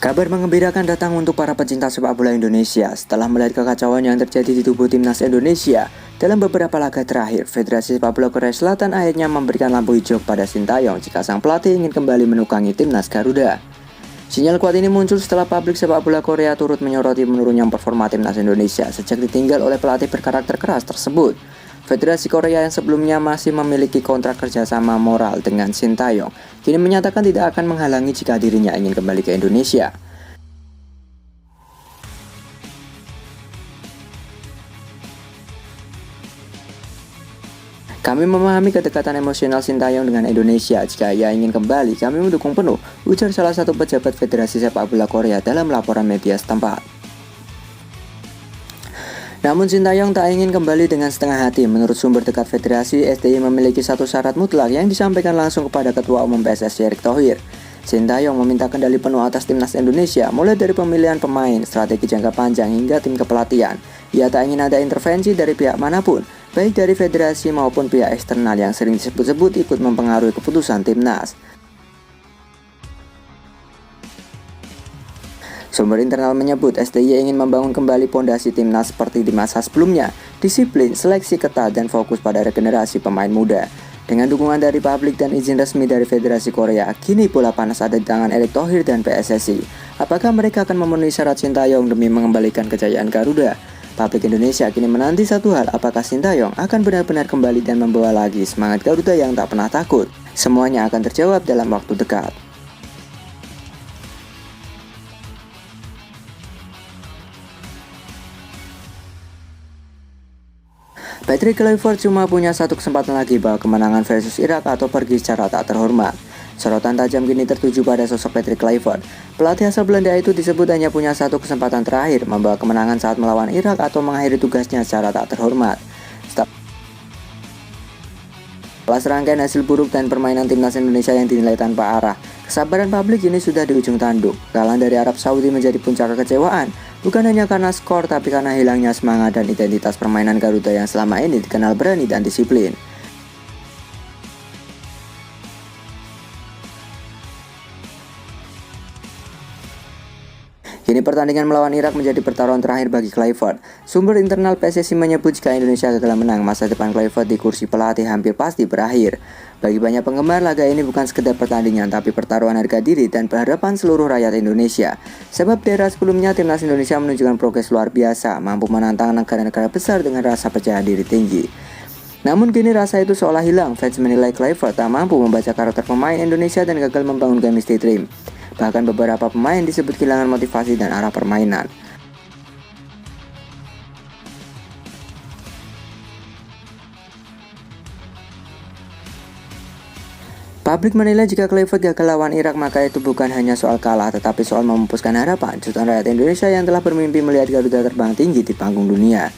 Kabar mengembirakan datang untuk para pecinta sepak bola Indonesia. Setelah melihat kekacauan yang terjadi di tubuh timnas Indonesia dalam beberapa laga terakhir, Federasi Sepak Bola Korea Selatan akhirnya memberikan lampu hijau kepada Sintayong jika sang pelatih ingin kembali menukangi timnas Garuda. Sinyal kuat ini muncul setelah publik sepak bola Korea turut menyoroti menurunnya performa timnas Indonesia sejak ditinggal oleh pelatih berkarakter keras tersebut. Federasi Korea yang sebelumnya masih memiliki kontrak kerjasama moral dengan Sintayong, kini menyatakan tidak akan menghalangi jika dirinya ingin kembali ke Indonesia. Kami memahami kedekatan emosional Sintayong dengan Indonesia. Jika ia ingin kembali, kami mendukung penuh, ujar salah satu pejabat Federasi Sepak Bola Korea dalam laporan media setempat. Namun Sintayong tak ingin kembali dengan setengah hati. Menurut sumber dekat Federasi, STY memiliki satu syarat mutlak yang disampaikan langsung kepada Ketua Umum PSSI Erick Thohir. Sintayong meminta kendali penuh atas timnas Indonesia, mulai dari pemilihan pemain, strategi jangka panjang hingga tim kepelatihan. Ia tak ingin ada intervensi dari pihak manapun, baik dari federasi maupun pihak eksternal yang sering disebut-sebut ikut mempengaruhi keputusan timnas. Sumber internal menyebut STY ingin membangun kembali pondasi timnas seperti di masa sebelumnya, disiplin, seleksi ketat, dan fokus pada regenerasi pemain muda. Dengan dukungan dari publik dan izin resmi dari Federasi Korea, kini bola panas ada di tangan Erick Thohir dan PSSI. Apakah mereka akan memenuhi syarat Sintayong demi mengembalikan kejayaan Garuda? Publik Indonesia kini menanti satu hal, apakah Sintayong akan benar-benar kembali dan membawa lagi semangat Garuda yang tak pernah takut? Semuanya akan terjawab dalam waktu dekat. Patrick Kluivert cuma punya satu kesempatan lagi bahwa kemenangan versus Irak atau pergi secara tak terhormat. Sorotan tajam kini tertuju pada sosok Patrick Kluivert. Pelatih asal Belanda itu disebut hanya punya satu kesempatan terakhir membawa kemenangan saat melawan Irak atau mengakhiri tugasnya secara tak terhormat. Setelah serangkaian hasil buruk dan permainan timnas Indonesia yang dinilai tanpa arah, kesabaran publik ini sudah di ujung tanduk. Kekalahan dari Arab Saudi menjadi puncak kekecewaan, bukan hanya karena skor tapi karena hilangnya semangat dan identitas permainan Garuda yang selama ini dikenal berani dan disiplin. Kini pertandingan melawan Irak menjadi pertaruhan terakhir bagi Kluivert. Sumber internal PSSI menyebut jika Indonesia gagal menang, masa depan Kluivert di kursi pelatih hampir pasti berakhir. Bagi banyak penggemar, laga ini bukan sekedar pertandingan, tapi pertaruhan harga diri dan berhadapan seluruh rakyat Indonesia. Sebab di era sebelumnya, timnas Indonesia menunjukkan progres luar biasa, mampu menantang negara-negara besar dengan rasa percaya diri tinggi. Namun kini rasa itu seolah hilang. Fans menilai Kluivert tak mampu membaca karakter pemain Indonesia dan gagal membangun chemistry team. Bahkan beberapa pemain disebut kehilangan motivasi dan arah permainan. Publik menilai jika Kluivert gagal lawan Irak maka itu bukan hanya soal kalah tetapi soal memupuskan harapan jutaan rakyat Indonesia yang telah bermimpi melihat Garuda terbang tinggi di panggung dunia.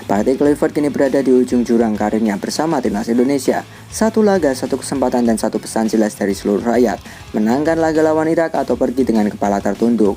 Patrick Kluivert kini berada di ujung jurang karirnya bersama timnas Indonesia. Satu laga, satu kesempatan dan satu pesan jelas dari seluruh rakyat. Menangkan laga lawan Irak atau pergi dengan kepala tertunduk.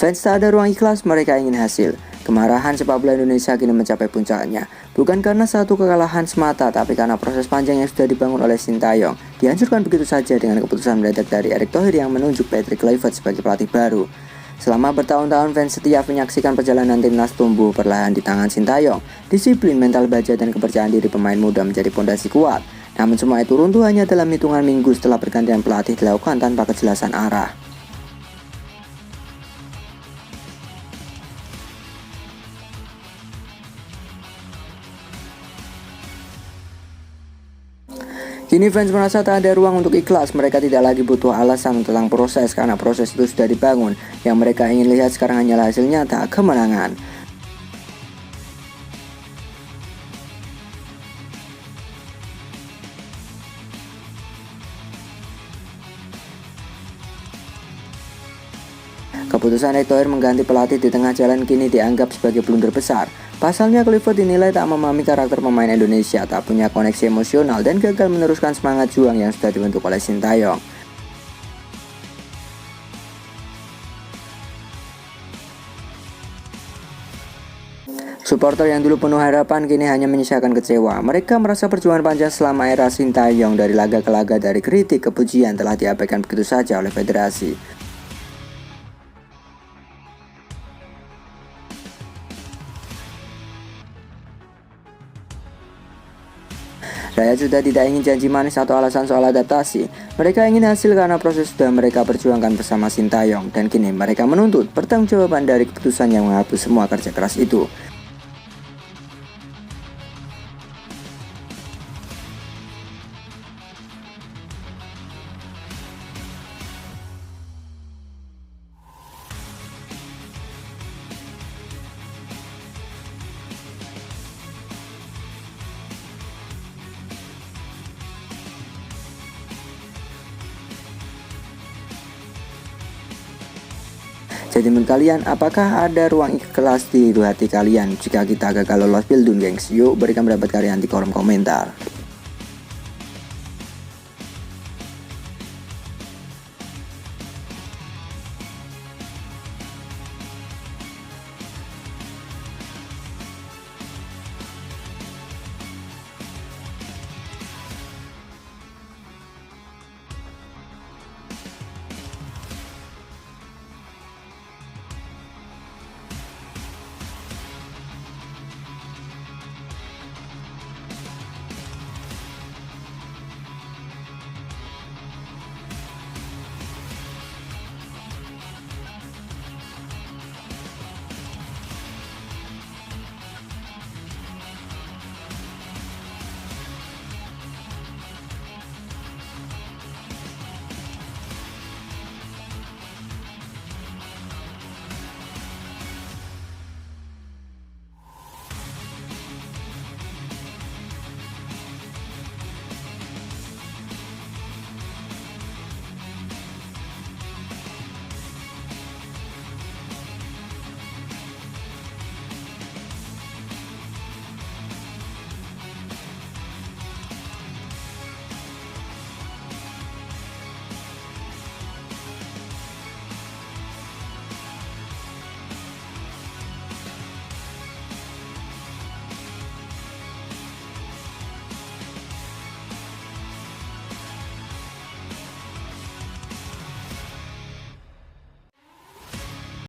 Fans tak ada ruang ikhlas, mereka ingin hasil. Kemarahan sepak bola Indonesia kini mencapai puncaknya. Bukan karena satu kekalahan semata, tapi karena proses panjang yang sudah dibangun oleh Sintayong dihancurkan begitu saja dengan keputusan mendadak dari Erick Thohir yang menunjuk Patrick Kluivert sebagai pelatih baru. Selama bertahun-tahun fans setia menyaksikan perjalanan timnas tumbuh perlahan di tangan Sintayong. Disiplin, mental baja, dan kepercayaan diri pemain muda menjadi pondasi kuat. Namun semua itu runtuh hanya dalam hitungan minggu setelah pergantian pelatih dilakukan tanpa kejelasan arah. Kini fans merasa tak ada ruang untuk ikhlas, mereka tidak lagi butuh alasan tentang proses karena proses itu sudah dibangun. Yang mereka ingin lihat sekarang hanyalah hasil nyata, kemenangan. Keputusan Erick Thohir mengganti pelatih di tengah jalan kini dianggap sebagai blunder besar. Pasalnya Clifford dinilai tak memahami karakter pemain Indonesia, tak punya koneksi emosional, dan gagal meneruskan semangat juang yang sudah dibentuk oleh Sintayong. Supporter yang dulu penuh harapan kini hanya menyisakan kecewa. Mereka merasa perjuangan panjang selama era Sintayong dari laga ke laga, dari kritik ke pujian, telah diabaikan begitu saja oleh federasi. Rakyat sudah tidak ingin janji manis atau alasan soal adaptasi. Mereka ingin hasil karena proses sudah mereka perjuangkan bersama Sintayong. Dan kini mereka menuntut pertanggungjawaban dari keputusan yang menghapus semua kerja keras itu. Jadi menurut kalian, apakah ada ruang ikhlas di hati kalian jika kita gagal lolos Pildun, gengs? Yuk berikan pendapat kalian di kolom komentar.